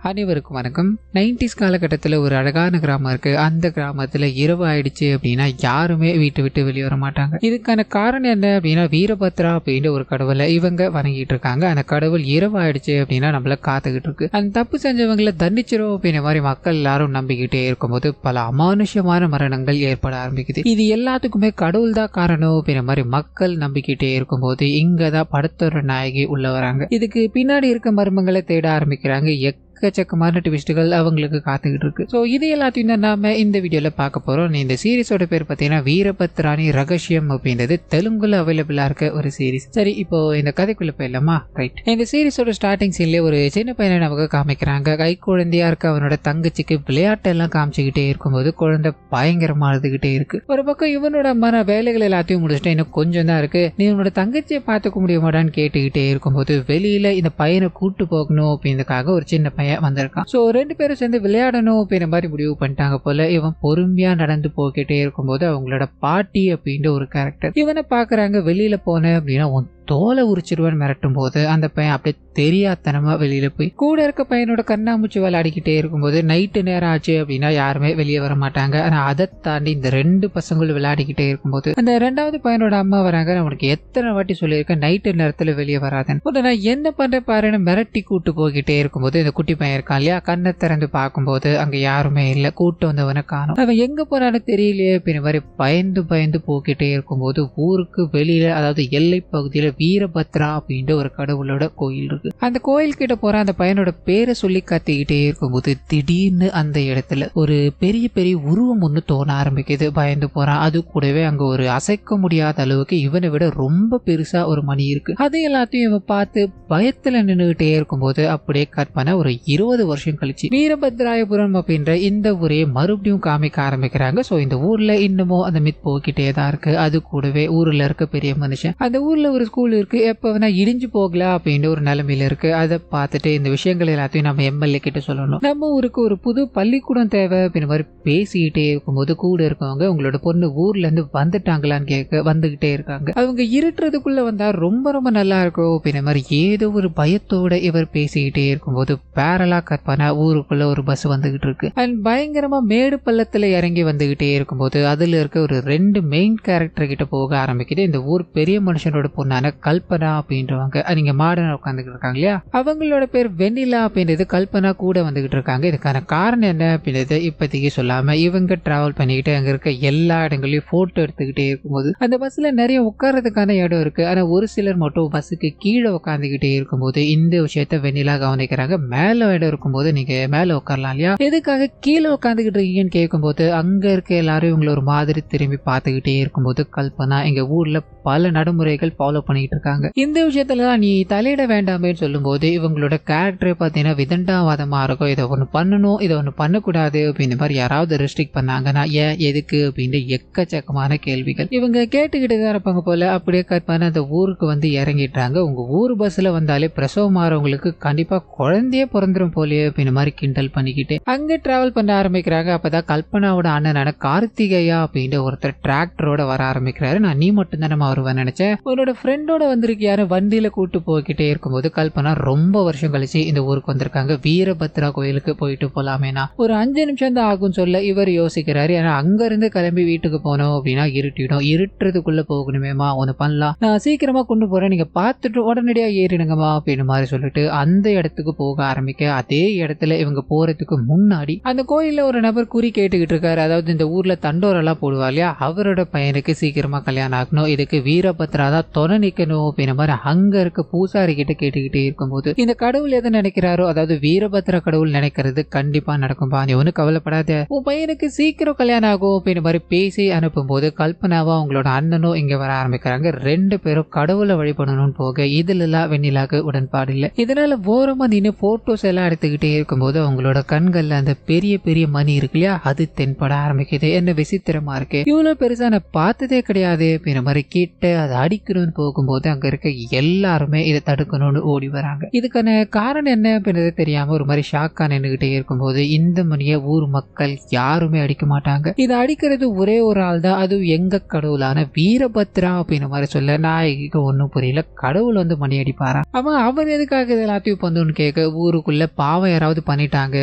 அனைவருக்கும் வணக்கம். 90s காலகட்டத்தில் ஒரு அழகான கிராமம் இருக்கு. அந்த கிராமத்தில் இரவு ஆயிடுச்சு அப்படின்னா யாருமே வீட்டை விட்டு வெளியே வர மாட்டாங்க. இதுக்கான காரணம் என்ன அப்படின்னா, வீரபத்ரா அப்படின்ற ஒரு கடவுளை இவங்க வணங்கிட்டு இருக்காங்க. அந்த கடவுள் இரவு ஆயிடுச்சு அப்படின்னா நம்மள காத்துக்கிட்டு இருக்கு. அந்த தப்பு செஞ்சவங்களை தண்டிச்சிரும் அப்படின்ற மாதிரி மக்கள் எல்லாரும் நம்பிக்கிட்டே இருக்கும்போது பல அமானுஷ்யமான மரணங்கள் ஏற்பட ஆரம்பிக்குது. இது எல்லாத்துக்குமே கடவுள் தான் காரணம் அப்படின்ற மாதிரி மக்கள் நம்பிக்கிட்டே இருக்கும்போது இங்கதான் படத்தோட நாயகி உள்ள வராங்க. இதுக்கு பின்னாடி இருக்க மர்மங்களை தேட ஆரம்பிக்கிறாங்க. எக்கச்சக்கமான ட்விஸ்டுகள் அவங்களுக்கு காத்துக்கிட்டு இருக்கு. ஸோ இது எல்லாத்தையும் தான் நாம இந்த வீடியோல பார்க்க போறோம். இந்த சீரிஸோட பேர் பார்த்தீங்கன்னா வீரபத்ராணி ரகசியம் அப்படின்றது தெலுங்குல அவைலபிளா இருக்க ஒரு சீரிஸ். சரி, இப்போ இந்த கதைக்குள்ள போயிடலாமா? ரைட். இந்த சீரிஸோட ஸ்டார்டிங் சீன்ல ஒரு சின்ன பையனை நமக்கு காமிக்கிறாங்க. கை குழந்தையா இருக்க அவனோட தங்கச்சிக்கு விளையாட்டு எல்லாம் காமிச்சுக்கிட்டே இருக்கும்போது குழந்தை பயங்கரமா அழுதுகிட்டே இருக்கு. ஒரு பக்கம் இவனோட அம்மா வேலைகள் எல்லாத்தையும் முடிச்சுட்டு இன்னும் கொஞ்சம் தான் இருக்கு, நீ உன்னோட தங்கச்சியை பார்த்துக்க முடியுமாடான்னு கேட்டுக்கிட்டே இருக்கும்போது வெளியில இந்த பையனை கூட்டு போகணும் அப்படின்றதுக்காக ஒரு சின்ன பையன் வந்திருக்கான். சோ ரெண்டு பேரும் சேர்ந்து விளையாடணும் அப்படின்ற மாதிரி முடிவு பண்ணிட்டாங்க போல. இவன் பொறுமையா நடந்து போய்கிட்டே இருக்கும்போது அவங்களோட பாட்டி அப்படின்ற ஒரு கேரக்டர் இவனை பாக்குறாங்க. வெளியில போன அப்படின்னா தோலை உரிச்சிருவான்னு மிரட்டும் போது அந்த பையன் அப்படியே தெரியாதனமா வெளியில போய் கூட இருக்க பையனோட கண்ணாமூச்சி விளையாடிக்கிட்டே இருக்கும்போது நைட்டு நேரம் ஆச்சு அப்படின்னா யாருமே வெளியே வர மாட்டாங்க. ஆனா அதை தாண்டி இந்த ரெண்டு பசங்களும் விளையாடிக்கிட்டே இருக்கும்போது அந்த ரெண்டாவது பையனோட அம்மா வராங்க. நான் உனக்கு எத்தனை வாட்டி சொல்லியிருக்கேன் நைட்டு நேரத்துல வெளியே வராதேன்னு. நான் என்ன பண்றேன் பாருன்னு மிரட்டி கூட்டு போய்கிட்டே இருக்கும்போது இந்த குட்டி பையன் இருக்கான் இல்லையா, கண்ணை திறந்து பார்க்கும்போது அங்க யாருமே இல்லை, கூட்டு வந்தவனை காணும். அவன் எங்க போனான்னு தெரியலையே அப்படின்ற மாதிரி பயந்து பயந்து போய்கிட்டே இருக்கும்போது ஊருக்கு வெளியில, அதாவது எல்லை பகுதியில வீரபத்ரா அப்படின்ற ஒரு கடவுளோட கோயில் இருக்கு. அந்த கோயில் கிட்ட போற அந்த பையனோட பேரை சொல்லி கத்திக்கிட்டே இருக்கும்போது திடீர்னு அந்த இடத்துல ஒரு பெரிய பெரிய உருவம் ஒண்ணு தோண ஆரம்பிக்குது. பயந்து போறான். அது கூடவே அங்க ஒரு அசைக்க முடியாத அளவுக்கு இவனை விட ரொம்ப பெருசா ஒரு மணி இருக்கு. அது எல்லாத்தையும் இவன் பார்த்து பயத்துல நின்றுகிட்டே இருக்கும்போது அப்படியே கட் பண்ண ஒரு 20 வருஷம் கழிச்சு வீரபத்ராயபுரம் அப்படின்ற இந்த ஊரையே மறுபடியும் காமிக்க ஆரம்பிக்கிறாங்க. சோ இந்த ஊர்ல இன்னமும் அந்த மித் போக்கிட்டே தான் இருக்கு. அது கூடவே ஊர்ல இருக்க பெரிய மனுஷன் அந்த ஊர்ல ஒரு ஸ்கூல் இருக்கு, எப்ப வேணா இடிஞ்சு போகலாம் அப்படின்ற ஒரு நிலைமையில இருக்கு. அதை பார்த்துட்டு இந்த விஷயங்கள் எல்லாத்தையும் நம்ம எம்எல்ஏ கிட்ட சொல்லணும். நம்ம ஊருக்கு ஒரு புது பள்ளிக்கூடம் தேவை அப்படின்ற மாதிரி பேசிக்கிட்டே இருக்கும்போது கூட இருக்கவங்க உங்களோட பொண்ணு ஊர்ல இருந்து வந்துட்டாங்களான்னு கேட்க வந்துகிட்டே இருக்காங்க. அவங்க இருட்டுறதுக்குள்ள வந்தா ரொம்ப ரொம்ப நல்லா இருக்கும் அப்படின்ற மாதிரி ஏதோ ஒரு பயத்தோட இவர் பேசிக்கிட்டே இருக்கும்போது பேரலா கற்பனா ஊருக்குள்ள ஒரு பஸ் வந்துகிட்டு இருக்கு. அண்ட் பயங்கரமா மேடு பள்ளத்துல இறங்கி வந்துகிட்டே இருக்கும்போது அதுல இருக்க ஒரு ரெண்டு மெயின் கேரக்டர் கிட்ட போக ஆரம்பிக்குது. இந்த ஊர் பெரிய மனுஷனோட பொண்ணான கல்பனா அப்படின்றவங்க நீங்க மாடர்னா உட்காந்துக்கிட்டு இருக்காங்க இல்லையா, அவங்களோட பேர் வெண்ணிலா அப்படின்றது. கல்பனா கூட வந்துகிட்டு இருக்காங்க. இதுக்கான காரணம் என்ன அப்படின்றது இப்போதைக்கு சொல்லாம இவங்க டிராவல் பண்ணிக்கிட்டு அங்க இருக்க எல்லா இடங்களையும் போட்டோ எடுத்துக்கிட்டே இருக்கும்போது அந்த பஸ்ல நிறைய உட்கார்றதுக்கான இடம் இருக்கு. ஆனா ஒரு சிலர் மட்டும் பஸ்ஸுக்கு கீழே உட்காந்துக்கிட்டே இருக்கும்போது இந்த விஷயத்த வெண்ணிலா கவனிக்கிறாங்க. மேல இடம் இருக்கும்போது நீங்க மேல உட்காரலாம் இல்லையா, எதுக்காக கீழே உட்காந்துக்கிட்டு இருக்கீங்கன்னு கேட்கும்போது அங்க இருக்க எல்லாரும் இவங்களை ஒரு மாதிரி திரும்பி பார்த்துக்கிட்டே இருக்கும்போது கல்பனா எங்க ஊர்ல பல நடைமுறைகள் ஃபாலோ பண்ணிட்டு இருக்காங்க, இந்த விஷயத்துலதான் நீ தலையிட வேண்டாமே சொல்லும்போது இவங்களோட கேரக்டர் பார்த்தீங்கன்னா விதண்டாவாதமா இருக்கும். இதை ஒண்ணு பண்ணணும், இதை ஒண்ணு பண்ணக்கூடாது அப்படின்ற மாதிரி யாராவது ரெஸ்ட்ரிக்ட் பண்ணாங்கன்னா ஏன் எதுக்கு அப்படின்னு எக்கச்சக்கமான கேள்விகள் இவங்க கேட்டுக்கிட்டு தான் இருப்பாங்க போல. அப்படியே கற்பனை அந்த ஊருக்கு வந்து இறங்கிட்டாங்க. உங்க ஊர் பஸ்ல வந்தாலே பிரசவம் ஆறவங்களுக்கு கண்டிப்பா குழந்தையே பிறந்துரும் போலயே அப்படின்ற மாதிரி கிண்டல் பண்ணிக்கிட்டு அங்க டிராவல் பண்ண ஆரம்பிக்கிறாங்க. அப்பதான் கல்பனாவோட அண்ணனான கார்த்திகேயா அப்படின்ற ஒருத்தர் டிராக்டரோட வர ஆரம்பிக்கிறாரு. நான் நீ மட்டும் தான் நம்ம வருவேன் நினைச்சேன், உன்னோட ஃப்ரெண்டோட வந்திருக்கியாரு வண்டியில கூட்டு போய்கிட்டே இருக்கும்போது கல்பனா ரொம்ப வருஷம் கழிச்சு இந்த ஊருக்கு வந்திருக்காங்க. வீரபத்ரா கோயிலுக்கு போயிட்டு போலாமேனா ஒரு 5 நிமிஷம் தான் ஆகும் சொல்ல இவர் யோசிக்கிறாரு. ஏன்னா அங்க இருந்து கிளம்பி வீட்டுக்கு போனோம் அப்படின்னா இருட்டிடும், இருட்டுறதுக்குள்ள போகணுமேமா ஒண்ணு பண்ணலாம், நான் சீக்கிரமா கொண்டு போறேன், நீங்க பார்த்துட்டு உடனடியா ஏறிடுங்கம்மா அப்படின்னு மாதிரி சொல்லிட்டு அந்த இடத்துக்கு போக ஆரம்பிக்க அதே இடத்துல இவங்க போறதுக்கு முன்னாடி அந்த கோயில்ல ஒரு நபர் குறி கேட்டுக்கிட்டு இருக்காரு. அதாவது இந்த ஊர்ல தண்டோரெல்லாம் போடுவா இல்லையா, அவரோட பையனுக்கு சீக்கிரமா கல்யாணம் ஆகணும், இதுக்கு வீரபத்ரா தான் துணை நிக்கணும் அப்படின்ற மாதிரி அங்க இருக்க பூசாரி கிட்ட கேட்டுக்கிட்டே இருக்கும்போது இந்த கடவுள் எதை நினைக்கிறாரோ, அதாவது வீரபத்ர கடவுள் நினைக்கிறது கண்டிப்பா நடக்கும்பா, நீ ஒன்னும் கவலைப்படாத, உன் பையனுக்கு சீக்கிரம் கல்யாணம் ஆகும் அப்படின்ற மாதிரி பேசி அனுப்பும் போது கல்பனாவா அவங்களோட அண்ணனும் இங்க வர ஆரம்பிக்கிறாங்க. ரெண்டு பேரும் கடவுளை வழிபடணும்னு போக இதுல எல்லாம் வெண்ணிலாக்கு உடன்பாடு இல்லை. இதனால ஓரமா நின்று போட்டோஸ் எல்லாம் எடுத்துக்கிட்டே இருக்கும்போது அவங்களோட கண்கள்ல அந்த பெரிய பெரிய மணி இருக்கு இல்லையா, அது தென்பட ஆரம்பிக்குது. என்ன விசித்திரமா இருக்கு, இவ்வளவு பெருசா நான் பார்த்ததே கிடையாது அப்படின்ற மாதிரி வெட்ட அதை அடிக்கணும்னு போகும்போது அங்க இருக்க எல்லாருமே இதை தடுக்கணும்னு ஓடி வராங்க. இதுக்கான காரணம் என்ன அப்படின்றது தெரியாம ஒரு மாதிரி ஷாக்கா நின்றுகிட்டே இருக்கும்போது இந்த மணியை ஊர் மக்கள் யாருமே அடிக்க மாட்டாங்க. இதை அடிக்கிறது ஒரே ஒரு ஆள் தான், அதுவும் எங்க கடவுளான வீரபத்ரா அப்படின்ற மாதிரி சொல்ல நாயகிக்கு ஒன்னும் புரியல. கடவுள் வந்து மணி அடிப்பாராம். அவர் எதுக்காக இது எல்லாத்தையும் பந்துன்னு கேட்க ஊருக்குள்ள பாவம் யாராவது பண்ணிட்டாங்க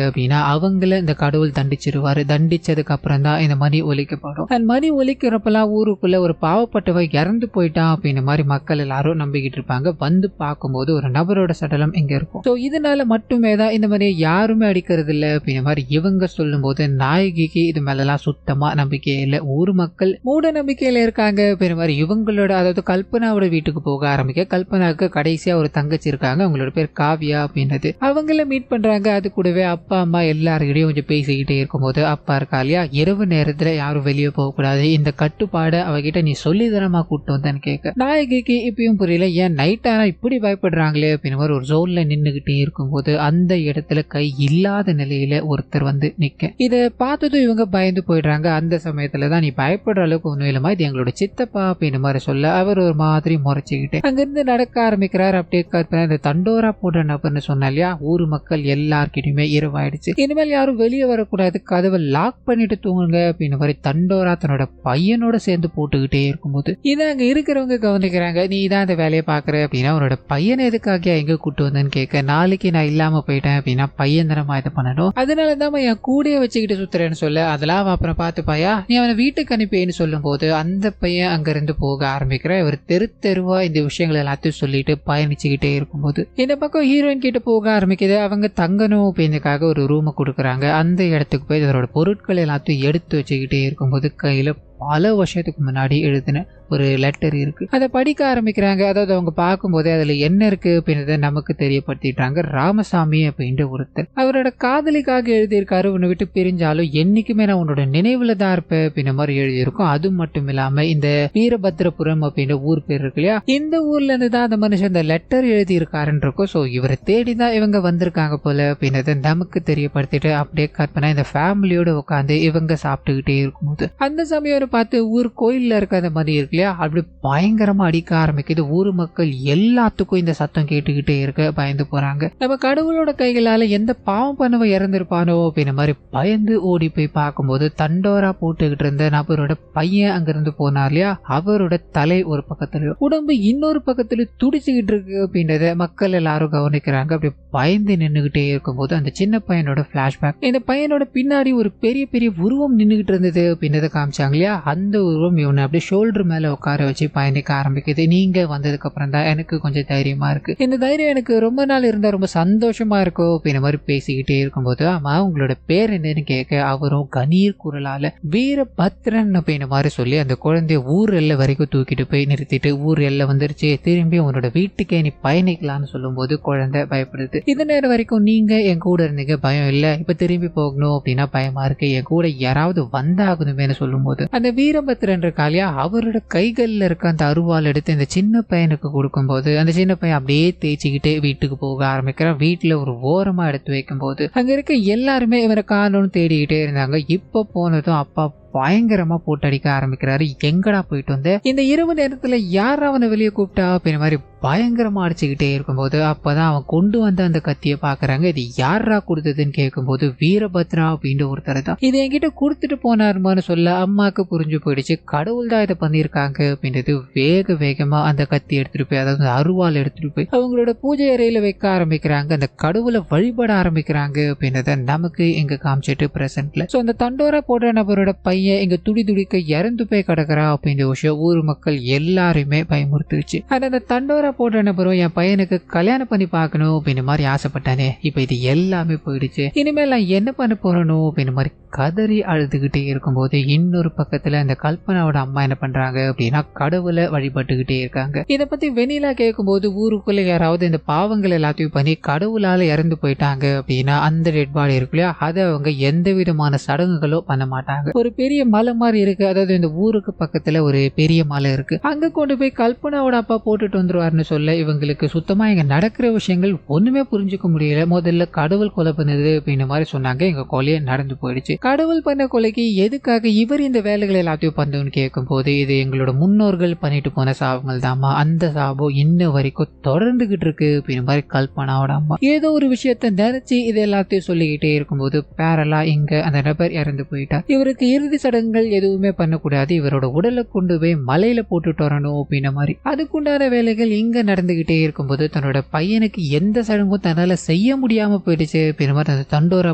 அப்படின்னா அவங்கள இந்த கடவுள் தண்டிச்சிருவாரு. தண்டிச்சதுக்கு அப்புறம் தான் இந்த மணி ஒலிக்கப்படும். அந்த மணி ஒலிக்கிறப்பெல்லாம் ஊருக்குள்ள ஒரு பாவப்பட்டவ இறந்து போயிட்டான் அப்படின்ற மாதிரி மக்கள் எல்லாரும் நம்பிக்கிட்டு இருப்பாங்க. வந்து பார்க்கும்போது ஒரு நபரோட சடலம் இங்க இருக்கும். ஸோ இதனால மட்டுமே தான் இந்த மாதிரியே யாருமே அடிக்கிறது இல்லை அப்படின்ற மாதிரி இவங்க சொல்லும் போது நாயகிக்கு இது மேலெல்லாம் சுத்தமா நம்பிக்கையே இல்லை. ஊர் மக்கள் மூட நம்பிக்கையில இருக்காங்க அப்படின்ற மாதிரி இவங்களோட, அதாவது கல்பனாவோட வீட்டுக்கு போக ஆரம்பிக்க. கல்பனாவுக்கு கடைசியா ஒரு தங்கச்சி இருக்காங்க, அவங்களோட பேர் காவியா அப்படின்றது. அவங்கள மீட் பண்றாங்க. அது கூடவே அப்பா அம்மா எல்லாருக்கிட்டையும் கொஞ்சம் பேசிக்கிட்டே இருக்கும்போது அப்பா இருக்கா இல்லையா, இரவு நேரத்துல யாரும் வெளியே போகக்கூடாது, இந்த கட்டுப்பாடை அவகிட்ட நீ சொல்லி தரமா கூப்பிட்டு வந்தேன்னு கேட்க நாயகிக்கு இப்பயும் புரியல. ஏன் நைட் ஆனா இப்படி பயப்படுறாங்களே அப்படின்னு மாதிரி ஒரு ஜோன்ல நின்றுகிட்டே இருக்கும்போது அந்த இடத்துல கை இல்லாத நிலையில ஒருத்தர் வந்து நிக்க. இதை பார்த்ததும் இவங்க பயந்து போயிடுறாங்க. அந்த சமயத்துலதான் நீ பயப்படுற அளவுக்கு ஒன்றும் இல்லமா, இது எங்களோட சித்தப்பா அப்படின்னு மாதிரி சொல்ல அவர் ஒரு மாதிரி முறைச்சுக்கிட்டு அங்கிருந்து நடக்க ஆரம்பிக்கிறார். அப்படியே இந்த தண்டோரா போடுற நபர்னு சொன்னா இல்லையா, ஊர் மக்கள் எல்லார்கிட்டயுமே இரவாயிடுச்சு. இனிமேல் யாரும் வெளியே வரக்கூடாது, கதவை லாக் பண்ணிட்டு தூங்குங்க அப்படின்னு மாதிரி தண்டோரா தன்னோட பையனோட சேர்ந்து போட்டுக்கிட்டே இருக்கும்போது இதை அங்க இருக்கிறவங்க கவனிக்கிறாங்க. நீ தான் இந்த வேலையை பாக்குற அப்படின்னா அவனோட பையனை எதுக்காக எங்க கூட்டு வந்தேன்னு கேட்க, நாளைக்கு நான் இல்லாம போயிட்டேன் அப்படின்னா பையன் தரமா இதை பண்ணணும், அதனாலதான் என் கூடயே வச்சுக்கிட்டு சுத்துறேன்னு சொல்ல, அதெல்லாம் அப்புறம் பார்த்துப்பாயா, நீ அவனை வீட்டுக்கு அனுப்பேன்னு சொல்லும் போது அந்த பையன் அங்க இருந்து போக ஆரம்பிக்கிற. இவர் தெரு தெருவா இந்த விஷயங்கள் எல்லாத்தையும் சொல்லிட்டு பயணிச்சுக்கிட்டே இருக்கும்போது இந்த பக்கம் ஹீரோயின் கிட்ட போக ஆரம்பிக்குது. அவங்க தங்கணும் அப்படின்றதுக்காக ஒரு ரூமை கொடுக்குறாங்க. அந்த இடத்துக்கு போய் இவரோட பொருட்கள் எல்லாத்தையும் எடுத்து வச்சுக்கிட்டே இருக்கும்போது கையில பல வருஷத்துக்கு முன்னாடி எழுதின ஒரு லெட்டர் இருக்கு. அதை படிக்க ஆரம்பிக்கிறாங்க. அதாவது அவங்க பார்க்கும்போதே அதுல என்ன இருக்கு அப்படின்றத நமக்கு தெரியப்படுத்திட்டாங்க. ராமசாமி அப்படின்ற ஒருத்தர் அவரோட காதலிக்காக எழுதியிருக்காரு, உன்னை விட்டு பிரிஞ்சாலும் என்னைக்குமே நான் உன்னோட நினைவுல தான் இருப்பேன் அப்படின்ற மாதிரி எழுதியிருக்கும். அது மட்டும் இல்லாம இந்த வீரபத்ரபுரம் அப்படின்ற ஊர் பேர் இருக்கு இல்லையா, இந்த ஊர்ல இருந்து தான் அந்த மனுஷன் இந்த லெட்டர் எழுதி இருக்காருன்னு இருக்கும். ஸோ இவரை தேடிதான் இவங்க வந்திருக்காங்க போல அப்படின்றத நமக்கு தெரியப்படுத்திட்டு அப்படியே கற்பனை இந்த ஃபேமிலியோட உட்காந்து இவங்க சாப்பிட்டுக்கிட்டே இருக்கும்போது அந்த சமயம் பார்த்து ஊர் கோயில்ல இருக்காத மாதிரி இருக்கு இல்லையா, அப்படி பயங்கரமா அடிக்க ஆரம்பிக்குது. ஊர் மக்கள் எல்லாத்துக்கும் இந்த சத்தம் கேட்டுக்கிட்டே இருக்க பயந்து போறாங்க. நம்ம கடவுளோட கைகளால எந்த பாவம் பண்ணவ இறந்திருப்பானோ அப்படின்ற மாதிரி பயந்து ஓடி போய் பார்க்கும்போது தண்டோரா போட்டுக்கிட்டு இருந்த நபரோட பையன் அங்கிருந்து போனார் இல்லையா, அவரோட தலை ஒரு பக்கத்துல உடம்பு இன்னொரு பக்கத்துல துடிச்சுக்கிட்டு இருக்கு அப்படின்றத மக்கள் எல்லாரும் கவனிக்கிறாங்க. அப்படி பயந்து நின்றுகிட்டே இருக்கும்போது அந்த சின்ன பையனோட பிளாஷ்பேக், இந்த பையனோட பின்னாடி ஒரு பெரிய பெரிய உருவம் நின்றுகிட்டு இருந்தது அப்படின்றத காமிச்சாங்க இல்லையா, அந்த உருவம் இவனை அப்படியே ஷோல்டர் மேல உட்கார வச்சு பயணிக்க ஆரம்பிக்குது. நீங்க வந்ததுக்கு அப்புறம் தான் எனக்கு கொஞ்சம் தைரியமா இருக்கு, இந்த தைரியம் எனக்கு ரொம்ப நாள் இருந்தா ரொம்ப சந்தோஷமா இருக்கும் அப்படின்ற மாதிரி பேசிக்கிட்டே இருக்கும்போது ஆமா உங்களோட பேர் என்னன்னு கேட்க அவரும் கணீர் குரலால வீரபத்ரன் அப்படின்ற மாதிரி சொல்லி அந்த குழந்தைய ஊர் எல்லை வரைக்கும் தூக்கிட்டு போய் நிறுத்திட்டு ஊர் எல்லை வந்துருச்சு, திரும்பி உன்னோட வீட்டுக்கே நீ பயணிக்கலாம்னு சொல்லும் போது குழந்தை பயப்படுது. இந்த நேரம் வரைக்கும் நீங்க என் கூட இருந்தீங்க, பயம் இல்ல, இப்ப திரும்பி போகணும் அப்படின்னா பயமா இருக்கு, என் கூட யாராவது வந்தாகணுமேனு சொல்லும் போது அந்த வீரபத்ரன் இருக்காலியா அவரோட கைகள்ல இருக்க அந்த அருவாள் எடுத்து இந்த சின்ன பையனுக்கு கொடுக்கும் போது அந்த சின்ன பையன் அப்படியே தேய்ச்சிக்கிட்டு வீட்டுக்கு போக ஆரம்பிக்கிறான். வீட்டுல ஒரு ஓரமா எடுத்து வைக்கும் போது அங்க இருக்க எல்லாருமே இவரை காணோன்னு தேடிக்கிட்டே இருந்தாங்க. இப்ப போனதும் அப்பா பயங்கரமா போட்டு அடிக்க ஆரம்பிக்கிறாரு. எங்கடா போயிட்டு வந்து இந்த இரவு நேரத்துல யாரா அவனை வெளியே கூப்பிட்டா அப்படின்ற மாதிரி பயங்கரமா அடிச்சுக்கிட்டே இருக்கும்போது அப்பதான் அவன் கொண்டு வந்த அந்த கத்தியை பாக்குறாங்க. இது யாரா கொடுத்ததுன்னு கேட்கும்போது வீரபத்ரா அப்படின்ற ஒருத்தர் தான் இது என்கிட்ட கொடுத்துட்டு போனாருமான்னு சொல்ல அம்மாக்கு புரிஞ்சு போயிடுச்சு, கடவுள் தான் இதை பண்ணியிருக்காங்க அப்படின்றது. வேக வேகமா அந்த கத்தி எடுத்துட்டு போய், அதாவது அருவாள் எடுத்துட்டு போய் அவங்களோட பூஜை அறையில வைக்க ஆரம்பிக்கிறாங்க. அந்த கடவுளை வழிபட ஆரம்பிக்கிறாங்க அப்படின்றத நமக்கு இங்க காமிச்சிட்டு பிரசன்ட்ல. சோ அந்த தண்டோரா போடுற நபரோட பையன் இங்க துடி துடிக்க இறந்து போய் கிடக்குறா அப்படின்ற விஷயம் ஊர் மக்கள் எல்லாருமே பயமுறுத்துச்சு. அந்த தண்டோரா போடுற நபரும் என் பையனுக்கு கல்யாணம் பண்ணி பார்க்கணும் அப்படின்ற மாதிரி ஆசைப்பட்டானே, இப்ப இது எல்லாமே போயிடுச்சு, இனிமேல் நான் என்ன பண்ண போறணும் அப்படின்ற மாதிரி கதறி அழுதுகிட்டே இருக்கும்போது இன்னொரு பக்கத்துல இந்த கல்பனாவோட அம்மா என்ன பண்றாங்க அப்படின்னா கடவுளை வழிபட்டுக்கிட்டே இருக்காங்க. இதை பத்தி வெண்ணிலா கேட்கும்போது ஊருக்குள்ள யாராவது இந்த பாவங்கள் எல்லாத்தையும் பண்ணி கடவுளால இறந்து போயிட்டாங்க அப்படின்னா அந்த டெட் பாடி இருக்கு இல்லையா, அதை அவங்க எந்த விதமான சடங்குகளோ பண்ண மாட்டாங்க. ஒரு பெரிய மலை மாதிரி இருக்கு, அதாவது இந்த ஊருக்கு பக்கத்துல ஒரு பெரிய மலை இருக்கு, அங்க கொண்டு போய் கல்பனாவோட அப்பா போட்டுட்டு வந்துருவாருன்னு சொல்ல இவங்களுக்கு சுத்தமா இங்க நடக்கிற விஷயங்கள் ஒண்ணுமே புரிஞ்சுக்க முடியல. முதல்ல கடவுள் கொலை பண்ணுது அப்படின்ற மாதிரி சொன்னாங்க, எங்க கொலையே நடந்து போயிடுச்சு, கடவுள் பண்ண கொலைக்கு எதுக்காக இவர் இந்த வேலைகள் எல்லாத்தையும் பண்ணுன்னு கேட்கும் போது இது எங்களோட முன்னோர்கள் பண்ணிட்டு போன சாபங்கள் தாமா, அந்த சாபம் இன்ன வரைக்கும் தொடர்ந்துகிட்டு இருக்கு அப்படின்னு மாதிரி கல்பனாவோட அம்மா ஏதோ ஒரு விஷயத்த நினைச்சு இது எல்லாத்தையும் சொல்லிக்கிட்டே இருக்கும்போது பேரலா இங்க அந்த நபர் இறந்து போயிட்டார். இவருக்கு இறுதி சடங்குகள் எதுவுமே பண்ணக்கூடாது, இவரோட உடலை கொண்டு போய் மலையில போட்டுட்டு வரணும் அப்படின்ற மாதிரி அதுக்குண்டான வேலைகள் இங்க நடந்துகிட்டே இருக்கும்போது தன்னோட பையனுக்கு எந்த சடங்கும் தன்னால செய்ய முடியாம போயிடுச்சு அப்படின்னு மாதிரி அந்த தண்டோரா